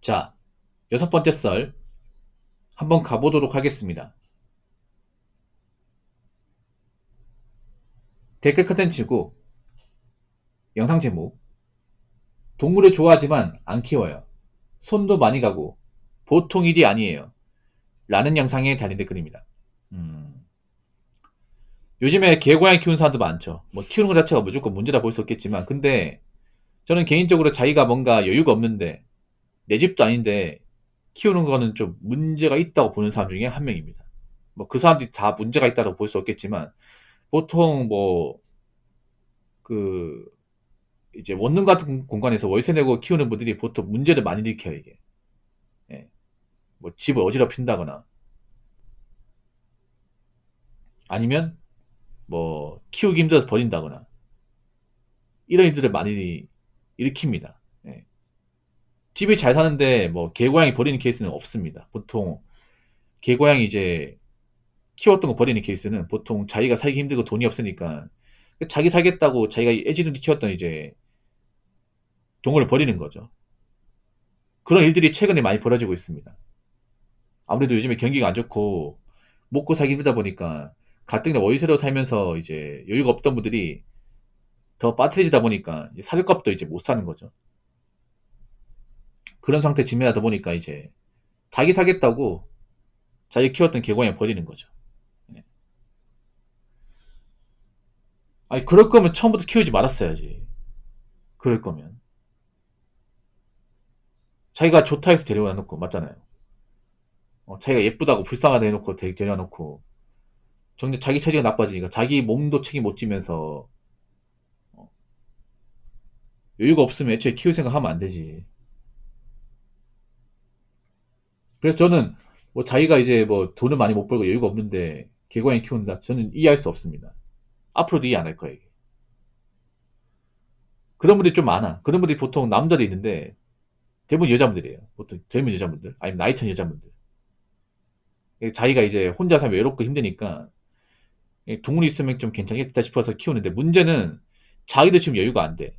자, 여섯 번째 썰 한번 가보도록 하겠습니다. 댓글 컨텐츠고 영상 제목 동물을 좋아하지만 안 키워요. 손도 많이 가고 보통 일이 아니에요. 라는 영상에 달린 댓글입니다. 요즘에 개고양이 키우는 사람도 많죠. 뭐 키우는 것 자체가 무조건 문제다 볼 수 없겠지만 근데 저는 개인적으로 자기가 뭔가 여유가 없는데 내 집도 아닌데 키우는 거는 좀 문제가 있다고 보는 사람 중에 한 명입니다. 뭐 그 사람들이 다 문제가 있다고 볼 수 없겠지만 보통 뭐 그 이제 원룸 같은 공간에서 월세 내고 키우는 분들이 보통 문제를 많이 일으켜요 이게. 예. 뭐 집을 어지럽힌다거나 아니면 뭐 키우기 힘들어서 버린다거나 이런 일들을 많이 일으킵니다. 예. 집이 잘 사는데 뭐 개고양이 버리는 케이스는 없습니다. 보통 개고양이 이제 키웠던 거 버리는 케이스는 보통 자기가 살기 힘들고 돈이 없으니까 자기 살겠다고 자기가 애지중지 키웠던 이제 동물을 버리는 거죠. 그런 일들이 최근에 많이 벌어지고 있습니다. 아무래도 요즘에 경기가 안 좋고 먹고 살기 힘들다 보니까 가뜩이나 월세로 살면서 이제 여유가 없던 분들이 더 빠트려지다 보니까 살 값도 이제 못 사는 거죠. 그런 상태 직면하다 보니까 이제 자기 사겠다고 자기 키웠던 개고양이 버리는 거죠. 예. 아니 그럴 거면 처음부터 키우지 말았어야지. 그럴 거면 자기가 좋다 해서 데려와 놓고 맞잖아요. 자기가 예쁘다고 불쌍하다 해놓고 데려와 놓고 정작 자기 처지가 나빠지니까 자기 몸도 책임 못 지면서 어, 여유가 없으면 애초에 키울 생각 하면 안 되지. 그래서 저는 뭐 자기가 이제 뭐 돈을 많이 못 벌고 여유가 없는데 개고양이 키운다. 저는 이해할 수 없습니다. 앞으로도 이해 안 할 거예요. 이게. 그런 분들이 좀 많아. 그런 분들이 보통 남자도 있는데 대부분 여자분들이에요. 보통 젊은 여자분들 아니면 나이 든 여자분들. 자기가 이제 혼자 살면 외롭고 힘드니까 동물이 있으면 좀 괜찮겠다 싶어서 키우는데 문제는 자기도 지금 여유가 안 돼.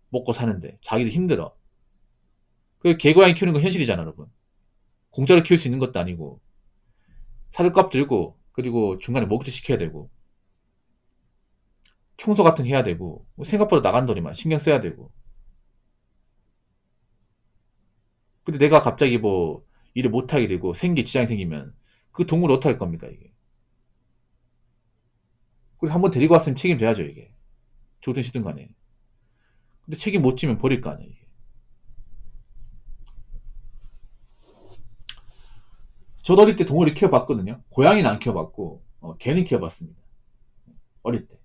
먹고 사는데 자기도 힘들어. 그 개고양이 키우는 건 현실이잖아, 여러분. 공짜로 키울 수 있는 것도 아니고 사료값 들고 그리고 중간에 먹이도 시켜야 되고 청소 같은 거 해야 되고 뭐 생각보다 나간 돈이만 신경 써야 되고 근데 내가 갑자기 뭐 일을 못하게 되고 생기 지장이 생기면 그 동물 어떻게 할 겁니까 이게. 그래서 한번 데리고 왔으면 책임져야죠 이게. 좋든 싫든 간에. 근데 책임 못 지면 버릴 거 아니야 이게. 저도 어릴 때 동물을 키워봤거든요. 고양이는 안 키워봤고 개는 키워봤습니다. 어릴 때.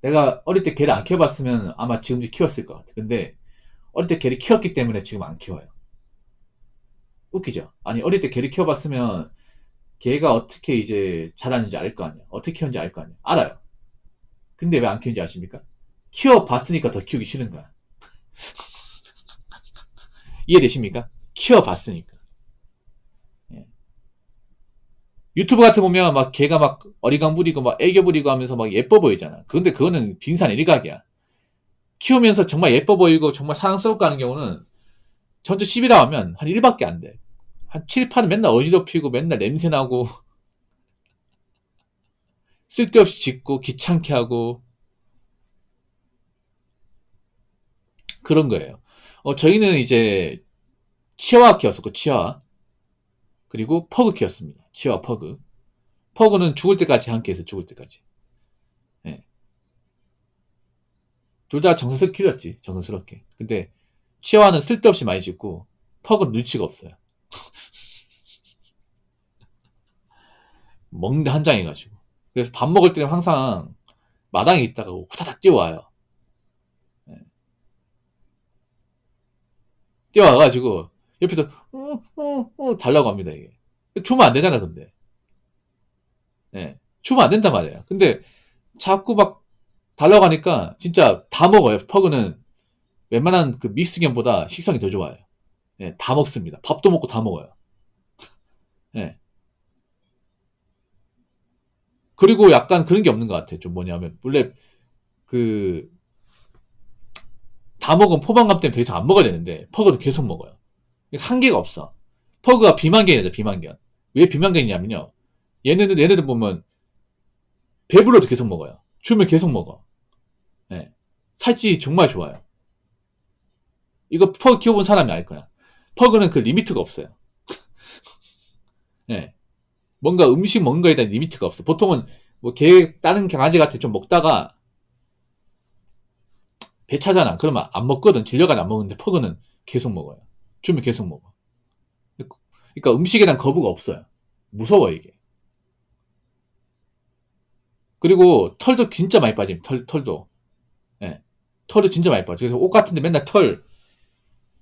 내가 어릴 때 개를 안 키워봤으면 아마 지금 키웠을 것 같아. 근데 어릴 때 개를 키웠기 때문에 지금 안 키워요. 웃기죠? 아니 어릴 때 개를 키워봤으면 걔가 어떻게 이제 자라는지 알 거 아니야. 어떻게 키우는지 알 거 아니야. 알아요. 근데 왜 안 키우는지 아십니까? 키워봤으니까 더 키우기 싫은 거야. 이해되십니까? 키워봤으니까. 예. 유튜브 같은 거 보면 막 걔가 막 어리광 부리고 막 애교 부리고 하면서 막 예뻐 보이잖아. 근데 그거는 빙산 일각이야. 키우면서 정말 예뻐 보이고 정말 사랑스럽고 하는 경우는 전체 10이라 하면 한 1밖에 안 돼. 한 7, 8은 맨날 어지럽히고 맨날 냄새나고 쓸데없이 짖고 귀찮게 하고 그런 거예요. 저희는 이제 치아와 키웠었고 치아와 그리고 퍼그 키웠습니다. 치아와 퍼그. 퍼그는 죽을 때까지 함께 해서 죽을 때까지. 예. 둘 다 정성스럽게 키웠지. 정성스럽게. 근데 치아와는 쓸데없이 많이 짖고 퍼그는 눈치가 없어요. 먹는데 한장해가지고. 그래서 밥 먹을 때는 항상 마당에 있다가 후다닥 뛰어와요. 예. 뛰어와가지고 옆에서 달라고 합니다 이게. 주면 안 되잖아 근데. 예. 주면 안 된단 말이에요. 근데 자꾸 막 달라고 하니까 진짜 다 먹어요. 퍼그는 웬만한 그 믹스견보다 식성이 더 좋아요. 예, 다 먹습니다. 밥도 먹고 다 먹어요. 예. 그리고 약간 그런 게 없는 것 같아요. 좀 뭐냐면 원래 그 다 먹으면 포만감 때문에 더 이상 안 먹어야 되는데 퍼그는 계속 먹어요. 한계가 없어. 퍼그가 비만견이죠, 비만견. 왜 비만견이냐면요. 얘네들 보면 배불러도 계속 먹어요. 주면 계속 먹어. 예. 살찌 정말 좋아요. 이거 퍼그 키워본 사람이 알 거야. 퍼그는 그 리미트가 없어요. 예. 뭔가 음식 먹는 거에 대한 리미트가 없어. 보통은 뭐 다른 강아지 같은 좀 먹다가 배 차잖아. 그러면 안 먹거든. 질려가지고 안 먹는데 퍼그는 계속 먹어요. 주면 계속 먹어. 그러니까 음식에 대한 거부가 없어요. 무서워 이게. 그리고 털도 진짜 많이 빠짐. 털도. 예. 털도 진짜 많이 빠져. 그래서 옷 같은데 맨날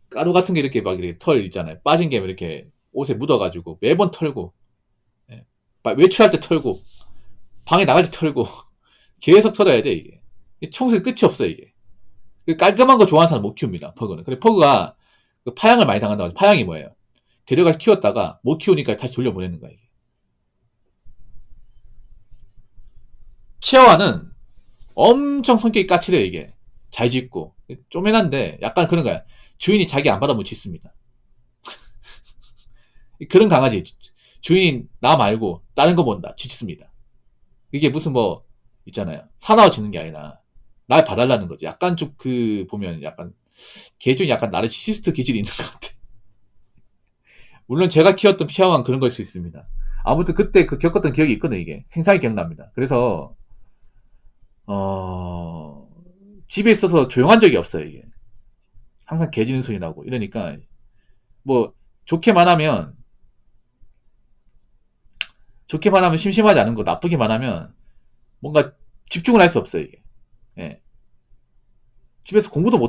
가루 같은 게 이렇게 막 이렇게 털 있잖아요. 빠진 게 이렇게 옷에 묻어가지고 매번 털고, 예. 외출할 때 털고, 방에 나갈 때 털고, 계속 털어야 돼 이게. 청소에 끝이 없어 이게. 깔끔한 거 좋아하는 사람 못 키웁니다. 퍼그는. 근데 퍼그가 파양을 많이 당한다고 하죠. 파양이 뭐예요? 데려가서 키웠다가 못 키우니까 다시 돌려보내는 거야 이게. 치아와는 엄청 성격이 까칠해요 이게. 잘 짖고 쪼매난데 약간 그런 거야. 주인이 자기 안 받아보면 짖습니다. 그런 강아지. 주인 나 말고 다른 거 본다 짖습니다. 이게 무슨 뭐 있잖아요. 사나워 짖는 게 아니라 날 봐달라는 거죠. 약간 좀 보면 약간 개 중에 약간 나르시시스트 기질이 있는 것 같아. 물론 제가 키웠던 피아와는 그런 걸 수 있습니다. 아무튼 그때 겪었던 기억이 있거든 이게. 생생하게 기억납니다. 그래서 집에 있어서 조용한 적이 없어요 이게. 항상 개 짖는 소리 나고 이러니까 뭐 좋게만 하면 심심하지 않은 거, 나쁘게만 하면 뭔가 집중을 할 수 없어요 이게. 예. 집에서 공부도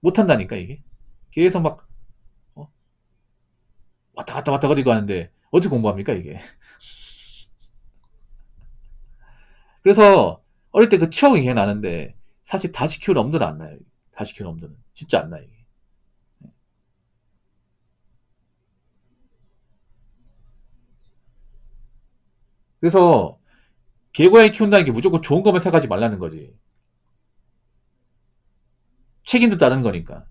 못한다니까 이게. 계속 막 어? 왔다 갔다 왔다 거리고 하는데 어떻게 공부합니까 이게. 그래서 어릴 때 그 추억이 기억나는데 사실 다시 키울 엄두는 안 나요. 다시 키울 엄두는 진짜 안 나요 이게. 그래서 개고양이 키운다는 게 무조건 좋은 것만 생각하지 말라는 거지. 책임도 따르는 거니까.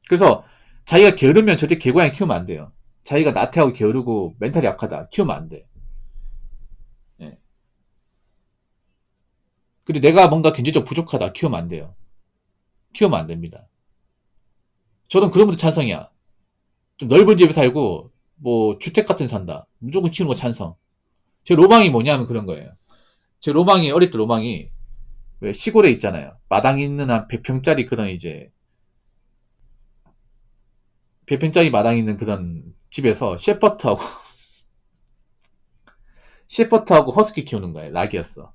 그래서 자기가 게으르면 절대 개고양이 키우면 안 돼요. 자기가 나태하고 게으르고 멘탈이 약하다 키우면 안 돼. 예. 그리고 내가 뭔가 경제적 부족하다 키우면 안 돼요. 키우면 안 됩니다. 저는 그런 분들 찬성이야. 좀 넓은 집에 살고 뭐 주택 같은 데 산다. 무조건 키우는 거 찬성. 제 로망이 뭐냐면 그런 거예요. 제 로망이 어릴 때 로망이 왜 시골에 있잖아요. 마당 있는 한 100평짜리 그런 이제 100평짜리 마당 있는 그런 집에서 셰퍼트하고 허스키 키우는 거예요. 낙이었어.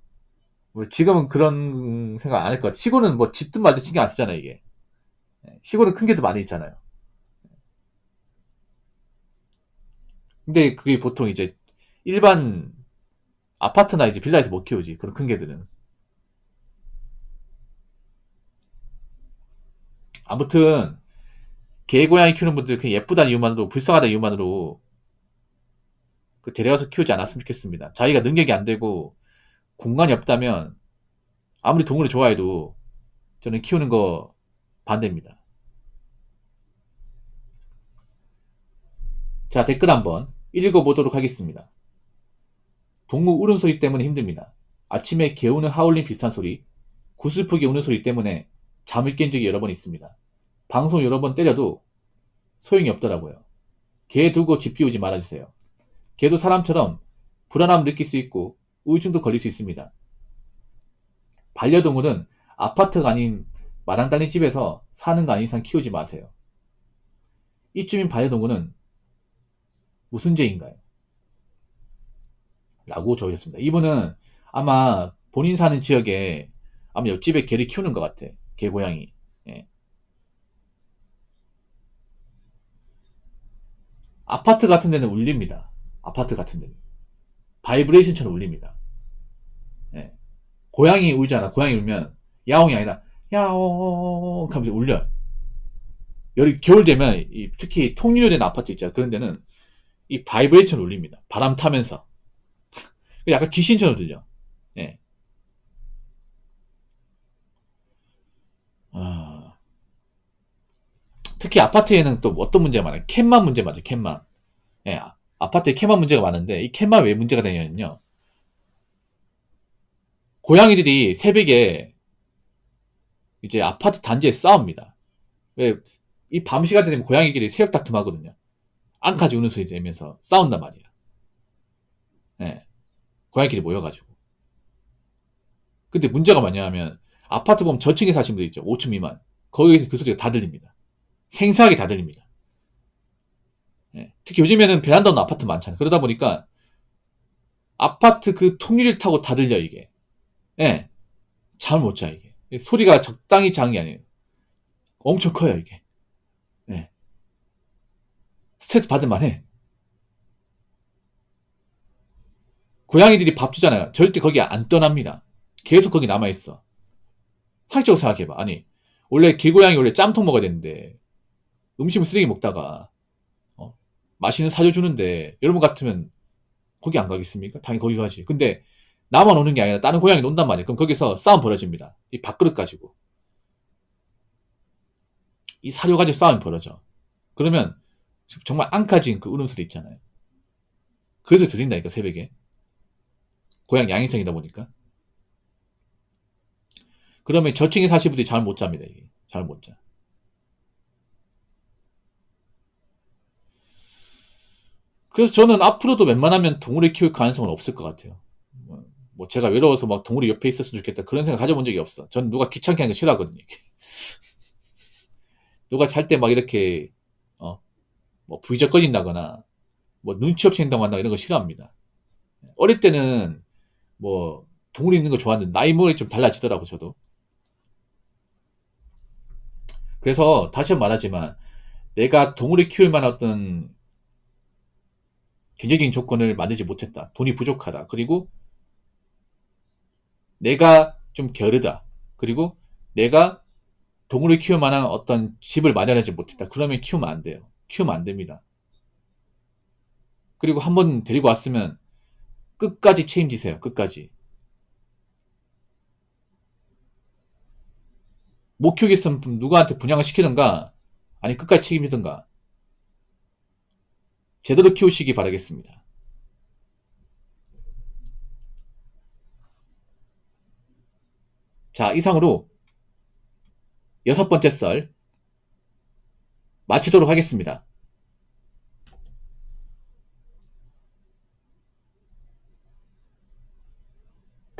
뭐 지금은 그런 생각 안 할 것 같아. 시골은 뭐 집든 말든 신경 안 쓰잖아요, 이게. 시골은 큰 게 더 많이 있잖아요. 근데 그게 보통 이제 일반 아파트나 이제 빌라에서 못 키우지. 그런 큰 개들은. 아무튼 개 고양이 키우는 분들 그냥 예쁘다는 이유만으로 불쌍하다는 이유만으로 데려가서 키우지 않았으면 좋겠습니다. 자기가 능력이 안 되고 공간이 없다면 아무리 동물을 좋아해도 저는 키우는 거 반대입니다. 자, 댓글 한번 읽어보도록 하겠습니다. 동물 울음소리 때문에 힘듭니다. 아침에 개우는 하울링 비슷한 소리, 구슬프기 우는 소리 때문에 잠을 깬 적이 여러 번 있습니다. 방송 여러 번 때려도 소용이 없더라고요. 개 두고 집 비우지 말아주세요. 개도 사람처럼 불안함을 느낄 수 있고 우울증도 걸릴 수 있습니다. 반려동물은 아파트가 아닌 마당 달린 집에서 사는 거 아닌 이상 키우지 마세요. 이쯤인 반려동물은 무슨 죄인가요? 라고 적으셨습니다. 이분은 아마 본인 사는 지역에 아마 옆집에 개를 키우는 것 같아. 개 고양이. 예. 아파트 같은 데는 울립니다. 아파트 같은 데는. 바이브레이션처럼 울립니다. 예. 고양이 울잖아. 고양이 울면 야옹이 아니라 야옹 하면서 울려요. 겨울 되면 특히 통유리된 아파트 있잖아. 그런 데는 이 바이브레이션 울립니다. 바람 타면서. 약간 귀신처럼 들려. 예. 특히 아파트에는 또 어떤 문제가 많아요. 캣맘 문제 맞아요. 캣맘. 예, 아파트에 캣맘 문제가 많은데 이 캣맘 왜 문제가 되냐면요. 고양이들이 새벽에 이제 아파트 단지에 싸웁니다. 왜 이 밤 시간 되면 고양이들이 새벽 다툼하거든요. 앙까지 우는 소리 내면서 싸운단 말이야. 예, 고양이끼리 모여가지고. 근데 문제가 뭐냐면 아파트 보면 저층에 사시는 분들 있죠. 5층 미만. 거기에서 그 소리가 다 들립니다. 생생하게 다 들립니다. 예, 특히 요즘에는 베란다 없는 아파트 많잖아요. 그러다 보니까 아파트 그 통유리를 타고 다 들려 이게. 예, 잠을 못 자 이게. 소리가 적당히 작은 게 아니에요. 엄청 커요 이게. 예, 스트레스 받을 만해. 고양이들이 밥 주잖아요. 절대 거기 안 떠납니다. 계속 거기 남아있어. 상식적으로 생각해봐. 아니, 원래 길고양이 원래 짬통 먹어야 되는데, 음식물 쓰레기 먹다가, 어, 맛있는 사료 주는데, 여러분 같으면 거기 안 가겠습니까? 당연히 거기 가지. 근데, 나만 오는 게 아니라 다른 고양이 논단 말이야. 그럼 거기서 싸움 벌어집니다. 이 밥그릇 가지고. 이 사료 가지고 싸움이 벌어져. 그러면, 정말 앙카진 그 울음소리 있잖아요. 그래서 들린다니까, 새벽에. 고양이 양인성이다 보니까. 그러면 저층에 사시는 분들이 잠을 못 잡니다, 이게. 잠을 못 자. 그래서 저는 앞으로도 웬만하면 동물을 키울 가능성은 없을 것 같아요. 뭐 제가 외로워서 막 동물이 옆에 있었으면 좋겠다 그런 생각 가져본 적이 없어. 전 누가 귀찮게 하는 거 싫어하거든요. 누가 잘 때 막 이렇게 뭐 부의적거린다거나 뭐 눈치 없이 행동한다 이런 거 싫어합니다. 어릴 때는 뭐 동물 있는 거 좋아하는데 나이 먹으니 좀 달라지더라고 저도. 그래서 다시 한번 말하지만 내가 동물을 키울 만한 어떤 경제적인 조건을 만들지 못했다. 돈이 부족하다. 그리고 내가 좀 게으르다. 그리고 내가 동물을 키울 만한 어떤 집을 마련하지 못했다. 그러면 키우면 안 돼요. 키우면 안 됩니다. 그리고 한번 데리고 왔으면 끝까지 책임지세요. 끝까지. 못 키우겠으면 누구한테 분양을 시키든가, 아니 끝까지 책임지든가, 제대로 키우시기 바라겠습니다. 자, 이상으로 6번째 썰 마치도록 하겠습니다.